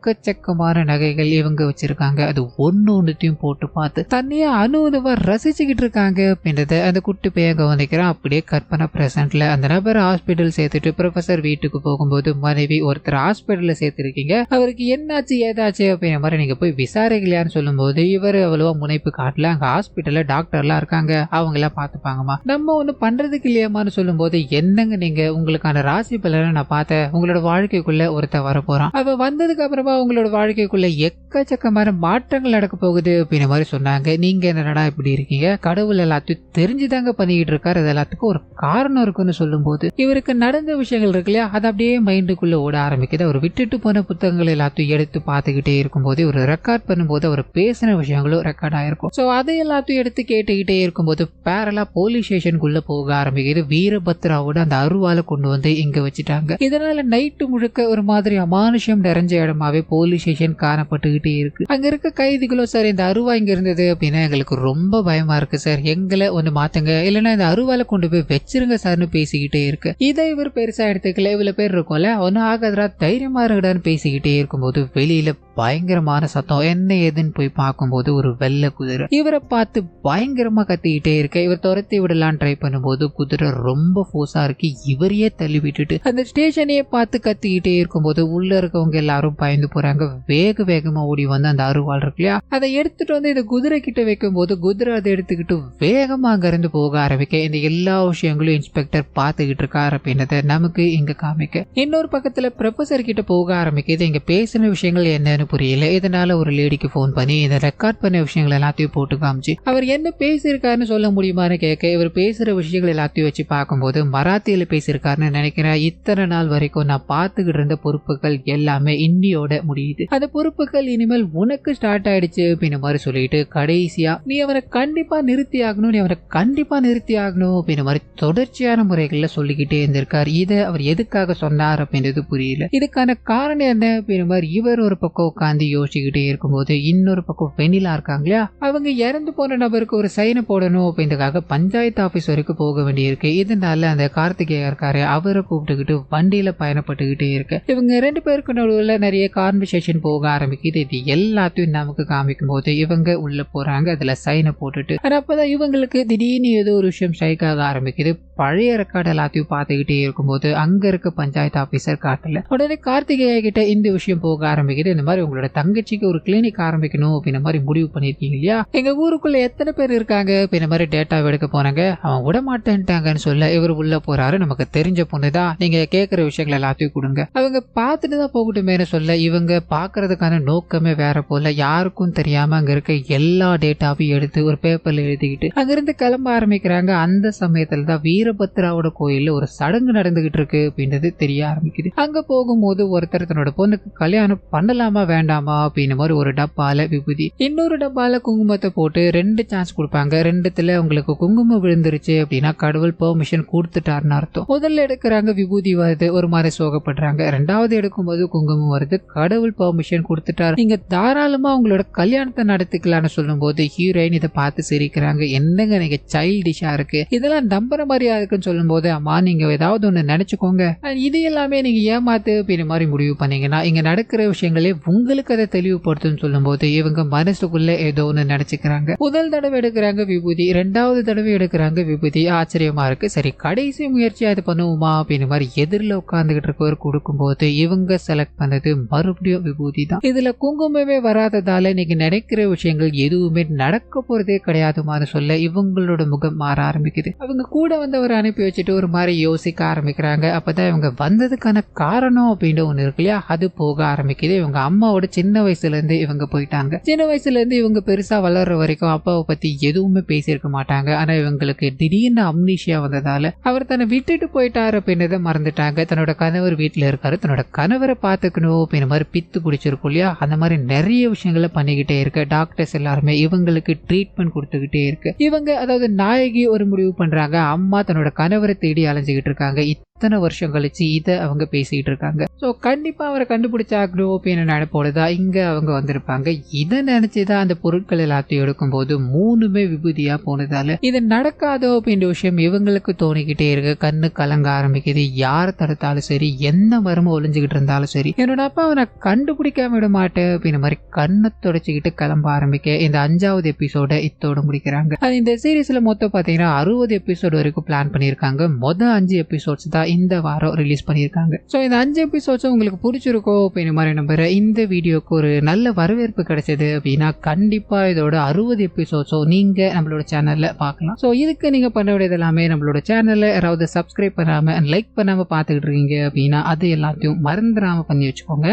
எக்கச்சக்கமான நகைகள் இவங்க வச்சிருக்காங்க. அது ஒன்னொன்னுத்தையும் போட்டு பார்த்து தனியா அணுவா ரசிச்சுக்கிட்டு இருக்காங்க அப்படின்றத அந்த குட்டி பையன் கவனிக்கிறான். அப்படியே கற்பனை பிரசன்ட்ல அந்த நபர் ஹாஸ்பிட்டல் சேர்த்துட்டு ப்ரொஃபசர் வீட்டுக்கு போகும்போது மனைவி ஒருத்தர் ஹாஸ்பிட்டல்ல சேர்த்திருக்கீங்க, அவருக்கு என்னாச்சு ஏதாச்சு அப்படின்ற மாதிரி நீங்க போய் விசாரிக்கலையான்னு சொல்லும் போது இவர் அவ்வளவா முனைப்பு காட்டல. அங்க ஹாஸ்பிட்டல்ல டாக்டர்லாம் இருக்காங்க, அவங்க எல்லாம் பாத்துப்பாங்கம்மா, நம்ம ஒண்ணு பண்றதுக்கு இல்லையாமான்னு சொல்லும் போது என்னங்க நீங்க, உங்களுக்கான ராசி பலனை நான் பார்த்தேன், உங்களோட வாழ்க்கைக்குள்ள ஒருத்தர் வர போறான், அவ வந்ததுக்கு அப்புறமா உங்களோட வாழ்க்கைக்குள்ள எக்கச்சக்கமான மாற்றங்கள் நடக்க போகுது அப்படின்ற மாதிரி சொன்னாங்க. நீங்க என்னடா இப்படி இருக்கீங்க, கடவுள் எல்லாத்தையும் தெரிஞ்சுதாங்க பண்ணிக்கிட்டு இருக்காரு, அது எல்லாத்துக்கும் ஒரு காரணம் இருக்குன்னு சொல்லும் போது இவருக்கு நடந்த விஷயங்கள் இருக்கு இல்லையா, அது அப்படியே மைண்டுக்குள்ள ஓட ஆரம்பிக்குது. அவர் விட்டுட்டு போன புத்தகங்கள் எல்லாத்தையும் எடுத்து பார்த்துக்கிட்டே இருக்கும்போது ஒரு ரெக்கார்ட் பண்ணும்போது அவர் பேசின விஷயங்களும் ரெக்கார்ட் ஆயிருக்கும். ஸோ அதை எல்லாத்தையும் எடுத்து கேட்டுக்கிட்டே இருக்கும்போது பேரலா போலீஸ் ஸ்டேஷனுக்குள்ள போக ஆரம்பிக்குது. வீரபத்ராவோட அந்த அருவாலை கொண்டு வந்து இங்க வச்சுட்டாங்க. இதனால நைட்டு முழுக்க ஒரு மாதிரி அமானுஷம் நிறைஞ்ச இடமாவே போலீஸ் ஸ்டேஷன் காணப்பட்டுக்கிட்டே இருக்கு. அங்க இருக்க கைதிகளும் சார் இந்த அருவா இங்க இருந்தது அப்படின்னா எங்களுக்கு ரொம்ப பயமா இருக்கு சார், எங்களை ஒண்ணு மாத்துங்க, இல்லைன்னா இந்த அருவாலை கொண்டு போய் வச்சிருங்க சார்னு பேசிக்கிட்டே இருக்கு. இதை இவர் பெருசா எடுத்துக்கல, இவ்வளவு பேர் இருக்கும்ல ஒன்னும் ஆகாதரா தைரியமா இருக்கடான்னு பேசிக்கிட்டே இருக்கும்போது வெளியில பயங்கரமான சத்தம். என்ன ஏதுன்னு போய் பார்க்கும்போது ஒரு வெள்ளை குதிரை இவரை பார்த்து பயங்கரமா கத்திக்கிட்டே இருக்க. இவர் துரத்தி விடலான்னு ட்ரை பண்ணும்போது குதிரை ரொம்ப ஃபோர்ஸா இருக்கு, இவரையே தள்ளி விட்டுட்டு அந்த ஸ்டேஷனையே பார்த்து கத்திக்கிட்டே இருக்கும்போது உள்ள இருக்கவங்க எல்லாரும் பயந்து போறாங்க. வேக வேகமா ஓடி வந்து அந்த அருவாள் இருக்கு இல்லையா, அதை எடுத்துட்டு வந்து இந்த குதிரை கிட்ட வைக்கும் போது குதிரை அதை எடுத்துக்கிட்டு வேகமா அங்க இருந்து போக ஆரம்பிக்க இந்த எல்லா விஷயங்களும் இன்ஸ்பெக்டர் பார்த்துக்கிட்டு இருக்காரு அப்படின்றத நமக்கு இங்க காமிக்க இன்னொரு பக்கத்துல ப்ரொஃபசர் கிட்ட போக ஆரம்பிக்குது. இங்க பேசின விஷயங்கள் என்னன்னு புரியல. இதனால ஒரு லேடிக்கு போன் பண்ணி இதை ரெக்கார்ட் பண்ண விஷயங்கள் எல்லாத்தையும் போட்டு காமிச்சு அவர் என்ன பேசியிருக்காருன்னு சொல்ல முடியுமான்னு கேட்க இவர் பேசுற விஷயங்கள் எல்லாத்தையும் வச்சு பார்க்கும்போது மராத்தியில பேசியிருக்காருன்னு நினைக்கிறேன். இத்தனை நாள் வரைக்கும் நான் பார்த்துக்கிட்டு இருந்த பொறுப்புகள் எல்லாமே இன்னியோட முடியுது, அந்த பொறுப்புகள் இனிமேல் உனக்கு ஸ்டார்ட் ஆயிடுச்சு அப்படின்னு மாதிரி சொல்லிட்டு கடைசியா நீ அவரை கண்டிப்பா நிறுத்தி ஆகணும், நீ அவரை கண்டிப்பா நிறுத்தி ஆகணும் அப்படின்னு மாதிரி தொடர்ச்சியான முறைகள்ல சொல்லிக்கிட்டே இருந்திருக்காரு. இதை அவர் எதுக்காக சொன்னார் அப்படின்றது புரியல. இதுக்கான காரணம் என்ன அப்படின்னு மாதிரி இவர் ஒரு பக்கம் உட்காந்து யோசிச்சுக்கிட்டே இருக்கும்போது இன்னொரு பக்கம் வெண்ணிலா இருக்காங்களா, அவங்க இறந்து போன நபருக்கு ஒரு சைனை போடணும் அப்படின்றதுக்காக பஞ்சாயத்து ஆபீஸ் வரைக்கும் போக வேண்டியிருக்கு. இதனால அந்த அந்த கார்த்திகேயா இருக்காரு அவரை கூப்பிட்டுக்கிட்டு வண்டியில பயணப்பட்டுக்கிட்டே இருக்கு. இவங்க 2 பேருக்கு நடுவில் நிறைய கான்வர்சேஷன் போக ஆரம்பிக்குது. இது எல்லாத்தையும் நமக்கு காமிக்கும் போது இவங்க உள்ள போறாங்க, அதுல சைனை போட்டுட்டு. அப்பதான் இவங்களுக்கு திடீர்னு ஏதோ ஒரு விஷயம் ஸ்ட்ரைக் ஆக ஆரம்பிக்குது. பழைய ரெக்கார்டு எல்லாத்தையும் பார்த்துக்கிட்டே இருக்கும்போது அங்க இருக்க பஞ்சாயத்து ஆபீசர் காட்டல. உடனே கார்த்திகேயா கிட்ட இந்த விஷயம் போக ஆரம்பிக்குது. இந்த மாதிரி உங்களோட தங்கச்சிக்கு ஒரு கிளினிக் ஆரம்பிக்கணும் அப்படின்ற மாதிரி முடிவு பண்ணிருக்கீங்க இல்லையா, எங்க ஊருக்குள்ள எத்தனை பேர் இருக்காங்க அப்படின்ற மாதிரி டேட்டா எடுக்க போனாங்க, அவன் விட மாட்டேன்ட்டாங்கன்னு சொல்ல இவர் உள்ள போறாரு. நமக்கு தெரிஞ்ச பொண்ணுதான், நீங்க கேட்கிற விஷயங்கள் எல்லாத்தையும் கொடுங்க, அவங்க பார்த்துட்டு தான் போகட்டுமேனு சொல்ல இவங்க பாக்குறதுக்கான நோக்கமே வேற போல. யாருக்கும் தெரியாம அங்க இருக்க எல்லா டேட்டாவையும் எடுத்து ஒரு பேப்பர்ல எழுதிக்கிட்டு அங்கிருந்து கிளம்ப ஆரம்பிக்கிறாங்க. அந்த சமயத்துல தான் வீரபத்ராவோட கோயில்ல ஒரு சடங்கு நடந்துகிட்டு இருக்கு அப்படின்றது தெரிய ஆரம்பிக்குது. அங்க போகும்போது ஒருத்தர் தன்னோட பொண்ணுக்கு கல்யாணம் பண்ணலாமா வேண்டாமா அப்படின்னு மாதிரி ஒரு டப்பால விபூதி, இன்னொரு டப்பால குங்குமத்தை போட்டு 2 சான்ஸ் கொடுப்பாங்க. 2த்துல உங்களுக்கு குங்குமம் விழுந்துருச்சு அப்படின்னா கடவுள் பெர்மிஷன் கொடுத்துட்டாருன்னு அர்த்தம். முதல்ல எடுக்கிறாங்க, விபூதி வருது, ஒரு மாதிரி சோகப்படுறாங்க. 2வது எடுக்கும்போது குங்குமம் வருது, கடவுள் பெர்மிஷன் கொடுத்துட்டாரு, நீங்க தாராளமா உங்களோட கல்யாணத்தை நடத்திக்கலாம்னு சொல்லும் போது ஹீரோயின் இதை பார்த்து சிரிக்கிறாங்க. என்னங்க நீங்க சைல்டிஷா இருக்கு, இதெல்லாம் நம்புற மாதிரியா இருக்குன்னு சொல்லும் போது, அம்மா நீங்க ஏதாவது ஒண்ணு நினைச்சுக்கோங்க, இது எல்லாமே நீங்க ஏமாத்து அப்படின்ற மாதிரி முடிவு பண்ணீங்கன்னா இங்க நடக்கிற விஷயங்களே உங்களுக்கு அதை தெளிவுபடுத்தும் சொல்லும் போது இவங்க மனசுக்குள்ள ஏதோ ஒண்ணு நினைச்சுக்கிறாங்க. முதல் தடவை எடுக்கிறாங்க விபூதி, 2வது தடவை எடுக்கிறாங்க விபூதி. ஆச்சரியமா இருக்கு, சரி கடைசி முயற்சியா இது பண்ணுவோமா அப்படின்னு மாதிரி எதிரில் உட்கார்ந்துகிட்டு இருக்கவர் கொடுக்கும்போது இவங்க செலக்ட் பண்ணது மறுபடியும் விபூதி தான். இதுல குங்குமமே வராததால இன்னைக்கு நினைக்கிற விஷயங்கள் எதுவுமே நடக்க போறதே கிடையாதுமான்னு சொல்ல இவங்களோட முகம் மாற ஆரம்பிக்குது. அவங்க கூட வந்தவரை அனுப்பி வச்சுட்டு ஒரு மாதிரி யோசிக்க ஆரம்பிக்கிறாங்க. அப்பதான் இவங்க வந்ததுக்கான காரணம் அப்படின்னு ஒண்ணு இருக்கு இல்லையா, அது போக ஆரம்பிக்குது. இவங்க அம்மாவோட சின்ன வயசுல இருந்து இவங்க போயிட்டாங்க. சின்ன வயசுல இருந்து இவங்க பெருசா வளர்ற வரைக்கும் அப்பாவை பத்தி எதுவுமே பேசியிருக்க மாட்டாங்க. ஆனா இவங்களுக்கு திடீர்னு அம்னீஷியா வந்ததால அவர் தன்னை விட்டுட்டு போயிட்டாரு அப்படின்றத மறந்துட்டாங்க. தன்னோட கணவர் வீட்டுல இருக்காரு, தன்னோட கணவரை பாத்துக்கணும் அப்படின்ற மாதிரி பித்து பிடிச்சிருக்கும் இல்லையா, அந்த மாதிரி நிறைய விஷயங்களை பண்ணிக்கிட்டே இருக்கு. டாக்டர்ஸ் எல்லாருமே இவங்களுக்கு ட்ரீட்மெண்ட் கொடுத்துக்கிட்டே இருக்கு. இவங்க அதாவது நாயகி ஒரு முடிவு பண்றாங்க, அம்மா தன்னோட கணவரை தேடி அலைஞ்சுக்கிட்டு இருக்காங்க. இத்தனை வருஷம் கழிச்சு இதை அவங்க பேசிக்கிட்டு இருக்காங்க. ஸோ கண்டிப்பா அவரை கண்டுபிடிச்சாக்கணும் அப்படின்னு நினைப்போடுதான் இங்க அவங்க வந்திருப்பாங்க. இதை நினைச்சுதான் அந்த பொருட்கள் எல்லாத்தையும் எடுக்கும் போது 3மே விபூதியா போனதால இது நடக்காதோ அப்படின்ற விஷயம் இவங்களுக்கு தோணிக்கிட்டே இருக்கு. கண்ணு கலங்க ஆரம்பிக்குது. யார் தடுத்தாலும் சரி, எந்த மரமும் ஒளிஞ்சுக்கிட்டு இருந்தாலும் சரி, என்னோட அப்பா அவனை கண்டுபிடிக்காம விட மாட்டேன் அப்படின்ற மாதிரி கண்ணை தொடச்சிக்கிட்டு கிளம்ப ஆரம்பிக்க இந்த 5வது எபிசோட இத்தோட முடிக்கிறாங்க. இந்த சீரீஸ்ல மொத்தம் பாத்தீங்கன்னா 60 எபிசோடு வரைக்கும் பிளான் பண்ணிருக்காங்க. மொதல் 5 எபிசோட்ஸ் தான் இந்த வாரம் ரிலீஸ் பண்ணிருக்காங்க. சோ இந்த 5 எபிசோட்ஸ் உங்களுக்கு பிடிச்சிருக்கோ அப்படின்ற மாதிரி நம்புறேன். இந்த வீடியோக்கு ஒரு நல்ல வரவேற்பு கிடைச்சது அப்படின்னா கண்டிப்பா இதோட 60 எபிசோட்ஸோ நீங்க நம்மளோட சேனல்ல பார்க்கலாம். சோ இதுக்கு நீங்க பண்ண வேண்டியது எல்லாமே நம்மளோட சேனல்ல யாராவது சப்ஸ்கிரைப் பண்ணாம லைக் பண்ணாம பாத்துக்கிட்டு இருக்கீங்க அப்படின்னா அது எல்லாத்தையும் மறந்துடாம பண்ணி வச்சுக்கோங்க.